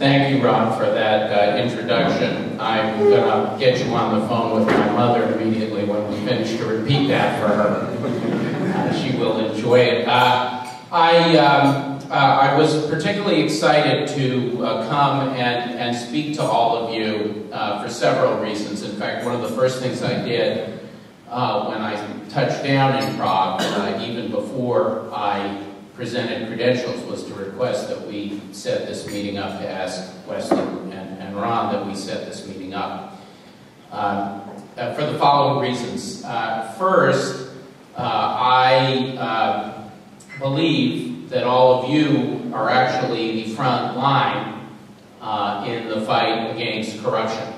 Thank you, Ron, for that introduction. I'm going to get you on the phone with my mother immediately when we finish to repeat that for her. She will enjoy it. I was particularly excited to come and speak to all of you for several reasons. In fact, one of the first things I did when I touched down in Prague, even before I presented credentials, was to request that we set this meeting up, to ask Weston and Ron that we set this meeting up. For the following reasons. First, I believe that all of you are actually the front line in the fight against corruption.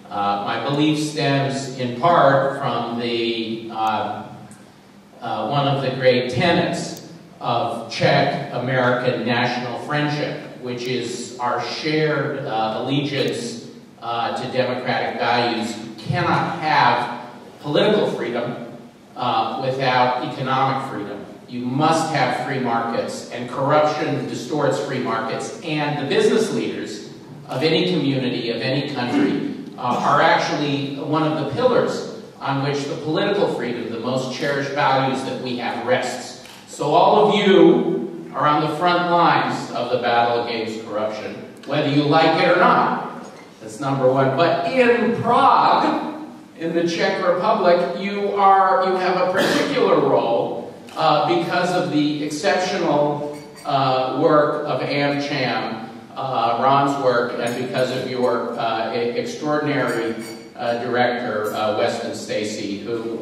My belief stems in part from the one of the great tenets of Czech-American national friendship, which is our shared allegiance to democratic values. You cannot have political freedom without economic freedom. You must have free markets, and corruption distorts free markets, and the business leaders of any community, of any country, are actually one of the pillars on which the political freedom, the most cherished values that we have, rests. So all of you are on the front lines of the battle against corruption, whether you like it or not. That's number one. But in Prague, in the Czech Republic, you have a particular role because of the exceptional work of AmCham, Ron's work, and because of your extraordinary director, Weston Stacy, who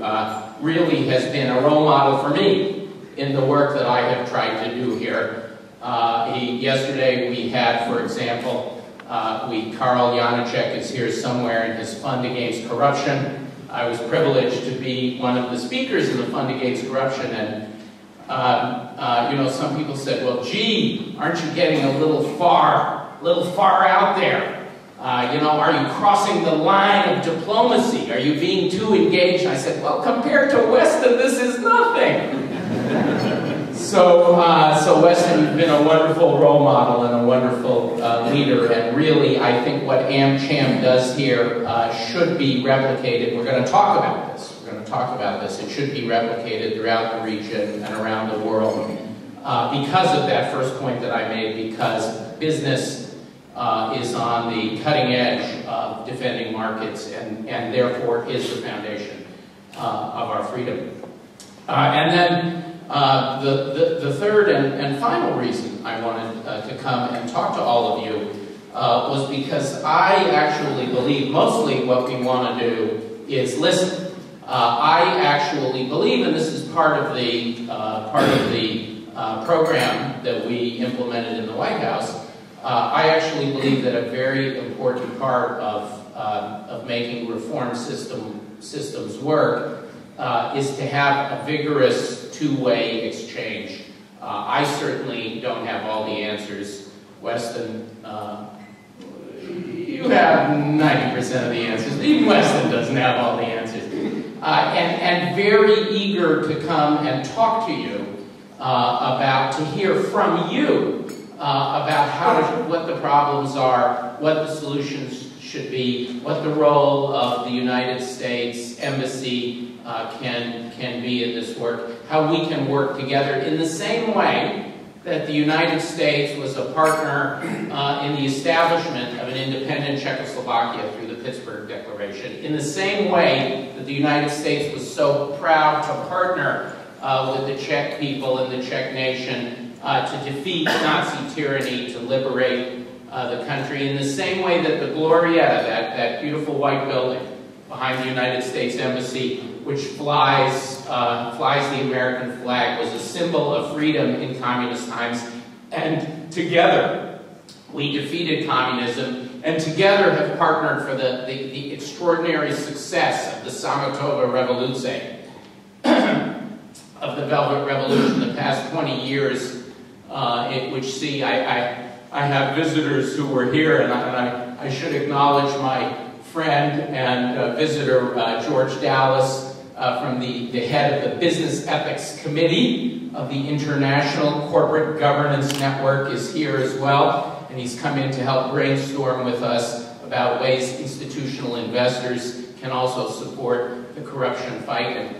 really has been a role model for me in the work that I have tried to do here. Yesterday we had, for example, Karl Janacek is here somewhere in his Fund Against Corruption. I was privileged to be one of the speakers in the Fund Against Corruption, and you know, some people said, well, gee, aren't you getting a little far out there? You know, are you crossing the line of diplomacy? Are you being too engaged? I said, well, compared to Weston, this is nothing. So Weston, you've been a wonderful role model and a wonderful leader, and really, I think what AmCham does here should be replicated. We're going to talk about this. It should be replicated throughout the region and around the world because of that first point that I made, because business is on the cutting edge of defending markets and therefore is the foundation of our freedom. And then the third and final reason I wanted to come and talk to all of you was because I actually believe mostly what we want to do is listen. I actually believe, and this is part of the program that we implemented in the White House, I actually believe that a very important part of making reform systems work is to have a vigorous two-way exchange. I certainly don't have all the answers. Weston, you have 90% of the answers. Even Weston doesn't have all the answers. And very eager to come and talk to you to hear from you about what the problems are, what the solutions should be, what the role of the United States Embassy can be in this work, how we can work together in the same way that the United States was a partner in the establishment of an independent Czechoslovakia through the Pittsburgh Declaration, in the same way that the United States was so proud to partner with the Czech people and the Czech nation to defeat Nazi tyranny, to liberate the country, in the same way that the Glorietta, that beautiful white building behind the United States Embassy, which flies the American flag, was a symbol of freedom in communist times. And together, we defeated communism, and together have partnered for the extraordinary success of the Sametova Revolution, of the Velvet Revolution, the past 20 years, which see, I have visitors who were here, and I should acknowledge my friend and visitor, George Dallas, from the head of the Business Ethics Committee of the International Corporate Governance Network, is here as well. and he's come in to help brainstorm with us about ways institutional investors can also support the corruption fight. And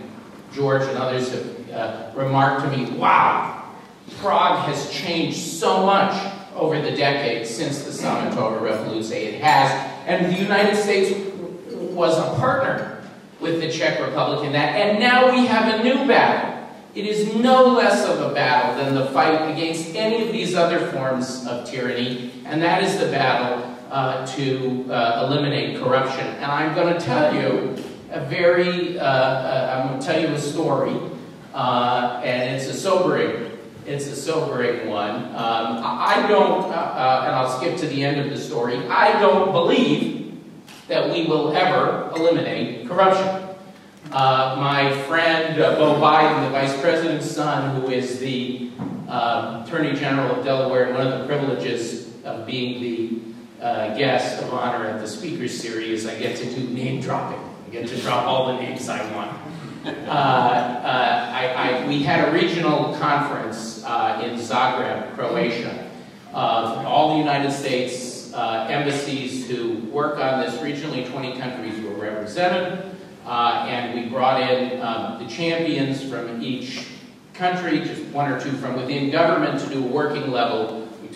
George and others have remarked to me, wow, Prague has changed so much over the decades since the Sametova Revolution. It has, and the United States was a partner with the Czech Republic in that, and now we have a new battle. It is no less of a battle than the fight against any of these other forms of tyranny, and that is the battle to eliminate corruption. And I'm going to tell you I'm going to tell you a story, and it's a sobering one. I don't, and I'll skip to the end of the story, I don't believe that we will ever eliminate corruption. My friend Bo Biden, the Vice President's son, who is the Attorney General of Delaware, and one of the privileges of being the guest of honor at the Speaker's Series, I get to do name dropping. I get to drop all the names I want. We had a regional conference in Zagreb, Croatia, of all the United States embassies who work on this. Regionally, 20 countries were represented, and we brought in the champions from each country, just one or two from within government, to do a working level. We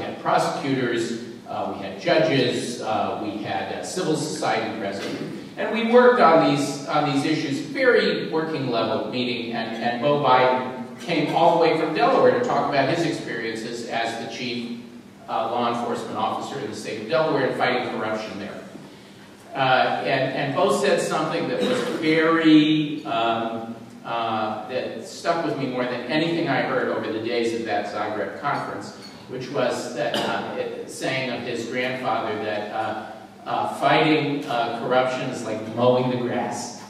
had prosecutors, we had judges, we had civil society president. And we worked on these issues, very working level meeting, and Bo Biden came all the way from Delaware to talk about his experiences as the chief law enforcement officer in the state of Delaware and fighting corruption there. And Bo said something that was very, that stuck with me more than anything I heard over the days of that Zagreb conference, which was that saying of his grandfather that fighting corruption is like mowing the grass.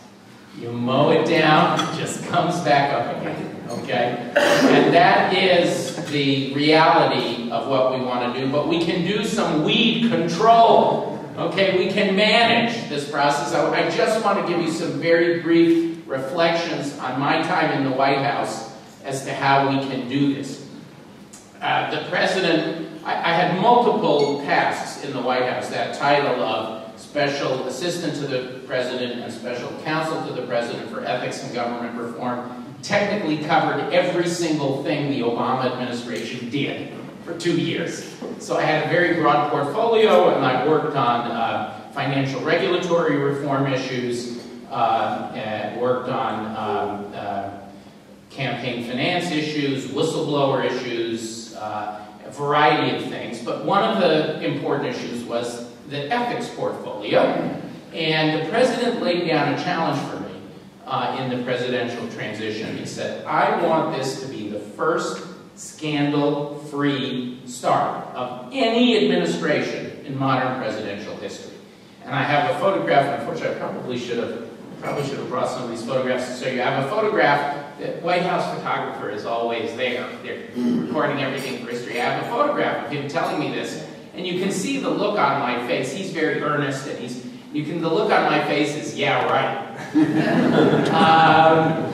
You mow it down, it just comes back up again, okay? And that is the reality of what we want to do, but we can do some weed control, okay? We can manage this process. I just want to give you some very brief reflections on my time in the White House as to how we can do this. The president, I had multiple tasks in the White House. That title of Special Assistant to the President and Special Counsel to the President for Ethics and Government Reform technically covered every single thing the Obama administration did for 2 years. So I had a very broad portfolio, and I worked on financial regulatory reform issues, and worked on campaign finance issues, whistleblower issues, a variety of things. But one of the important issues was the ethics portfolio, and the president laid down a challenge for me in the presidential transition. He said, I want this to be the first scandal-free start of any administration in modern presidential history. And I have a photograph. Unfortunately, I probably should have brought some of these photographs to show you. I have a photograph. The White House photographer is always there. They're recording everything for history. I have a photograph of him telling me this, and you can see the look on my face. He's very earnest, and the look on my face is, yeah, right.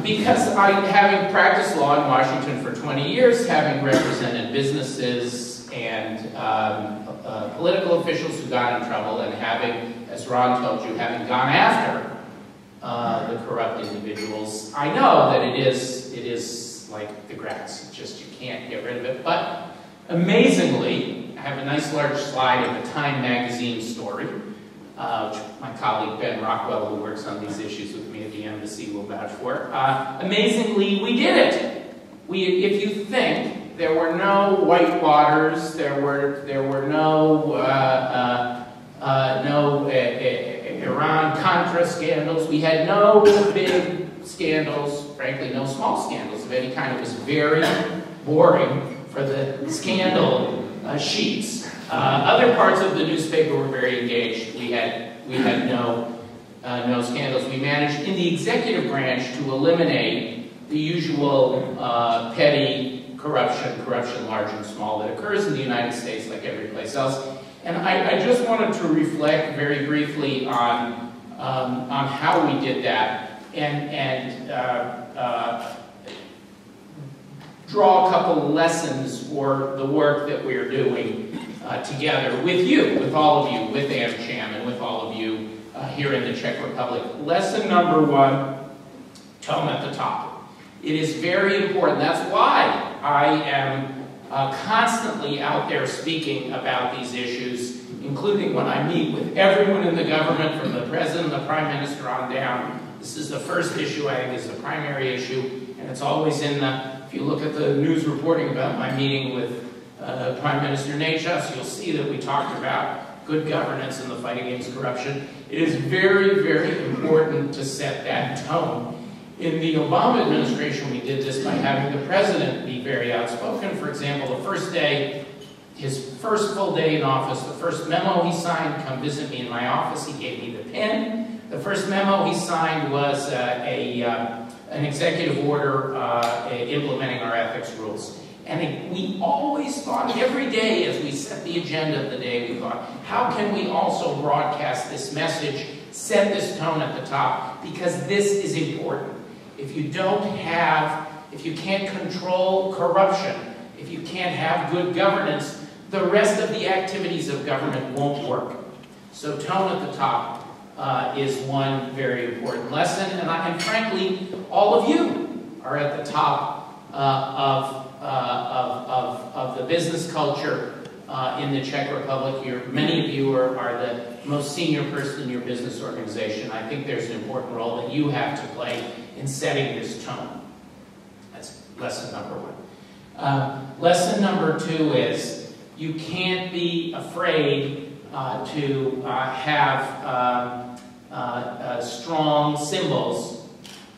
Because having practiced law in Washington for 20 years, having represented businesses and political officials who got in trouble, and having, as Ron told you, having gone after the corrupt individuals, I know that it is like the grass. It's just, you can't get rid of it. But amazingly, I have a nice large slide of a Time magazine story, which my colleague Ben Rockwell, who works on these issues with me at the embassy, will vouch for. Amazingly, we did it. If you think, there were no Whitewaters, there were no Iran-Contra scandals. We had no big scandals, frankly, no small scandals of any kind. It was very boring for the scandal sheets. Other parts of the newspaper were very engaged. We had no scandals. We managed in the executive branch to eliminate the usual petty corruption large and small that occurs in the United States like every place else. And I just wanted to reflect very briefly on how we did that and draw a couple lessons for the work that we're doing together with you, with all of you, with AmCham, and with all of you here in the Czech Republic. Lesson number 1, tone at the top. It is very important. That's why I am constantly out there speaking about these issues, including when I meet with everyone in the government, from the president, the prime minister on down. This is the first issue, I think, is the primary issue, and it's always in the, if you look at the news reporting about my meeting with Prime Minister Eisesn, you'll see that we talked about good governance and the fight against corruption. It is very, very important to set that tone. In the Obama administration, we did this by having the president be very outspoken. For example, the first day, his first full day in office, the first memo he signed, come visit me in my office, he gave me the pen. The first memo he signed was an executive order implementing our ethics rules. And we always thought, every day as we set the agenda of the day, we thought, how can we also broadcast this message, set this tone at the top, because this is important. If you don't have, if you can't control corruption, if you can't have good governance, the rest of the activities of government won't work. So tone at the top is one very important lesson, and frankly, all of you are at the top of the business culture in the Czech Republic. Many of you are the most senior person in your business organization. I think there's an important role that you have to play in setting this tone. That's lesson number 1. Lesson number 2 is you can't be afraid to have strong symbols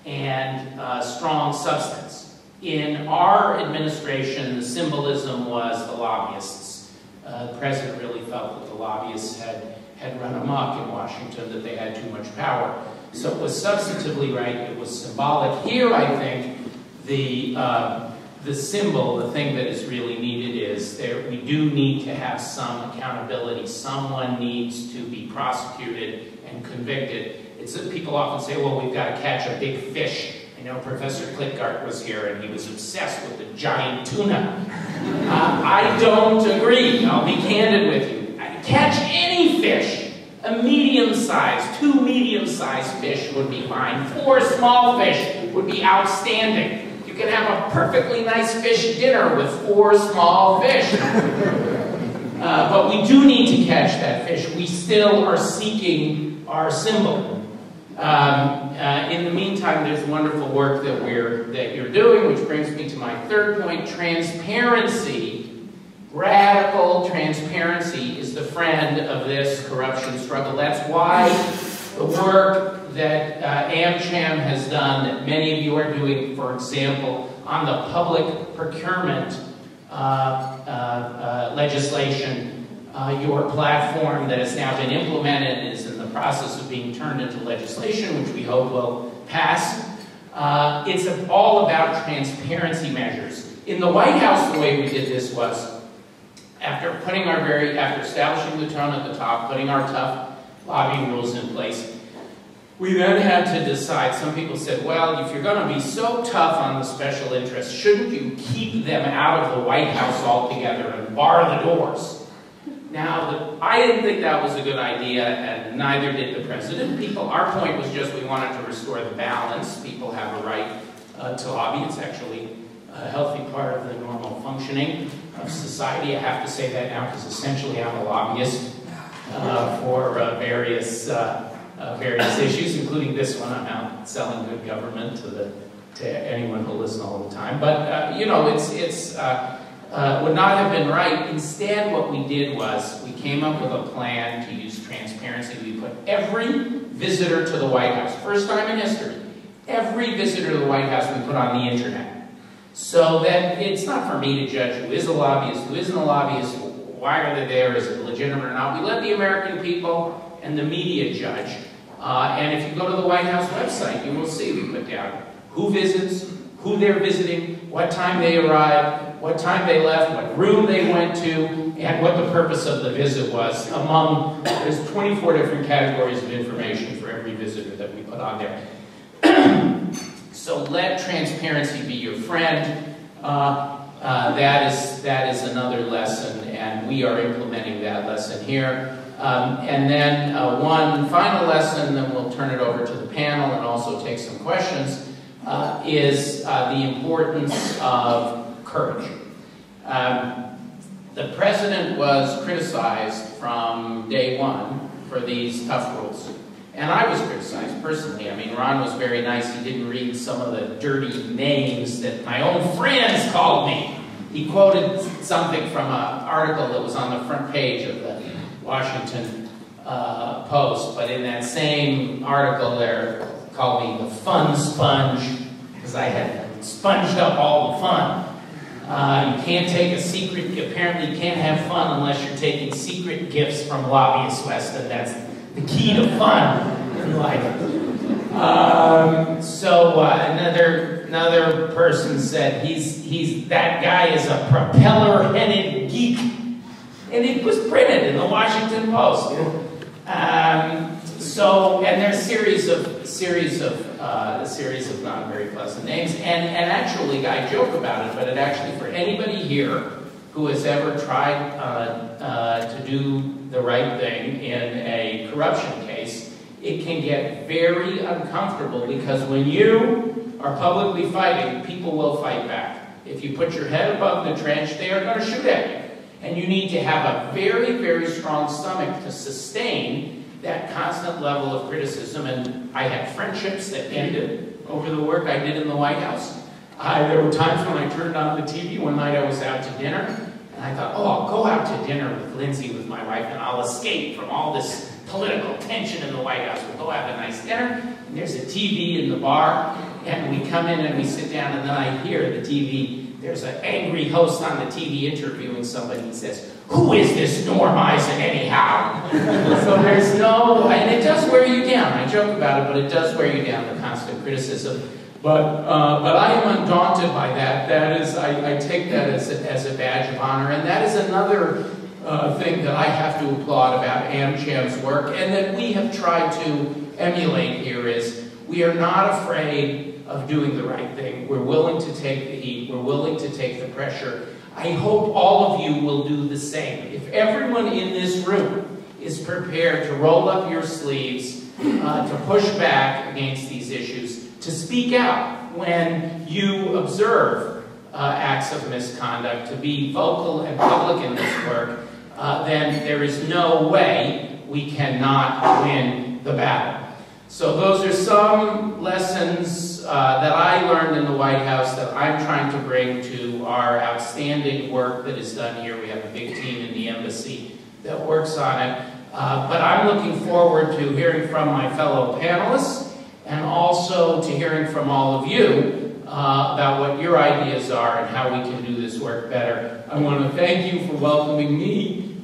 and strong substance. In our administration, the symbolism was the lobbyists. The president really felt that the lobbyists had run amok in Washington, that they had too much power. So it was substantively right, it was symbolic. Here, I think, the symbol, the thing that is really needed is we do need to have some accountability. Someone needs to be prosecuted and convicted. It's that people often say, well, we've got to catch a big fish. I know Professor Klitgart was here and he was obsessed with the giant tuna. I don't agree. I'll be candid with you. Catch any fish. A medium-sized, 2 medium-sized fish would be fine. 4 small fish would be outstanding. You can have a perfectly nice fish dinner with 4 small fish. But we do need to catch that fish. We still are seeking our symbol. In the meantime, there's wonderful work that you're doing, which brings me to my 3rd point. Transparency, radical transparency, is the friend of this corruption struggle. That's why the work that AmCham has done, that many of you are doing, for example, on the public procurement legislation, your platform that has now been implemented and is in the process of being turned into legislation, which we hope will pass. It's all about transparency measures. In the White House, the way we did this was, after establishing the tone at the top, putting our tough lobbying rules in place, we then had to decide. Some people said, well, if you're going to be so tough on the special interests, shouldn't you keep them out of the White House altogether and bar the doors? Now, I didn't think that was a good idea, and neither did the president. Our point was just we wanted to restore the balance. People have a right to lobby. It's actually a healthy part of the normal functioning of society. I have to say that now because essentially I'm a lobbyist for various issues, including this one. I'm out selling good government to anyone who listens all the time. But you know, would not have been right. Instead, what we did was we came up with a plan to use transparency. We put every visitor to the White House, first time in history, every visitor to the White House we put on the internet. So that it's not for me to judge who is a lobbyist, who isn't a lobbyist, why are they there, is it legitimate or not. We let the American people and the media judge. And if you go to the White House website, you will see we put down who visits, who they're visiting, what time they arrived, what time they left, what room they went to, and what the purpose of the visit was. There's 24 different categories of information for every visitor that we put on there. So let transparency be your friend. that is another lesson, and we are implementing that lesson here. And then one final lesson, then we'll turn it over to the panel and also take some questions, is the importance of courage. The president was criticized from day one for these tough rules. And I was criticized personally. I mean, Ron was very nice. He didn't read some of the dirty names that my own friends called me. He quoted something from an article that was on the front page of the Washington Post. But in that same article there, called me the fun sponge, because I had sponged up all the fun. You can't take a secret, apparently you can't have fun unless you're taking secret gifts from Lobbyist West, and that's the key to fun in life. Another person said that guy is a propeller-headed geek, and it was printed in the Washington Post. And there's a series of not very pleasant names, and actually I joke about it, but it actually, for anybody here who has ever tried to do the right thing in a corruption case, it can get very uncomfortable, because when you are publicly fighting, people will fight back. If you put your head above the trench, they are going to shoot at you. And you need to have a very, very strong stomach to sustain that constant level of criticism. And I had friendships that ended over the work I did in the White House. There were times when I turned on the TV. One night I was out to dinner, and I thought, oh, I'll go out to dinner with Lindsay, with my wife, and I'll escape from all this political tension in the White House. We'll go have a nice dinner, and there's a TV in the bar, and we come in and we sit down, and then I hear the TV. There's an angry host on the TV interviewing somebody. He says, "Who is this Norm Eisen anyhow?" So there's no, and it does wear you down. I joke about it, but it does wear you down, the constant criticism. But I am undaunted by that. That is, I take that as a badge of honor, and that is another thing that I have to applaud about AmCham's work, and that we have tried to emulate here, is we are not afraid of doing the right thing. We're willing to take the heat. We're willing to take the pressure. I hope all of you will do the same. If everyone in this room is prepared to roll up your sleeves, to push back against these issues, to speak out when you observe acts of misconduct, to be vocal and public in this work, then there is no way we cannot win the battle. So those are some lessons that I learned in the White House that I'm trying to bring to our outstanding work that is done here. We have a big team in the embassy that works on it. But I'm looking forward to hearing from my fellow panelists, and also to hearing from all of you about what your ideas are and how we can do this work better. I want to thank you for welcoming me,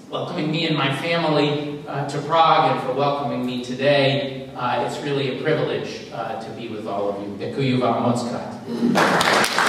welcoming me and my family to Prague, and for welcoming me today. It's really a privilege to be with all of you. Děkuji vám moc krát.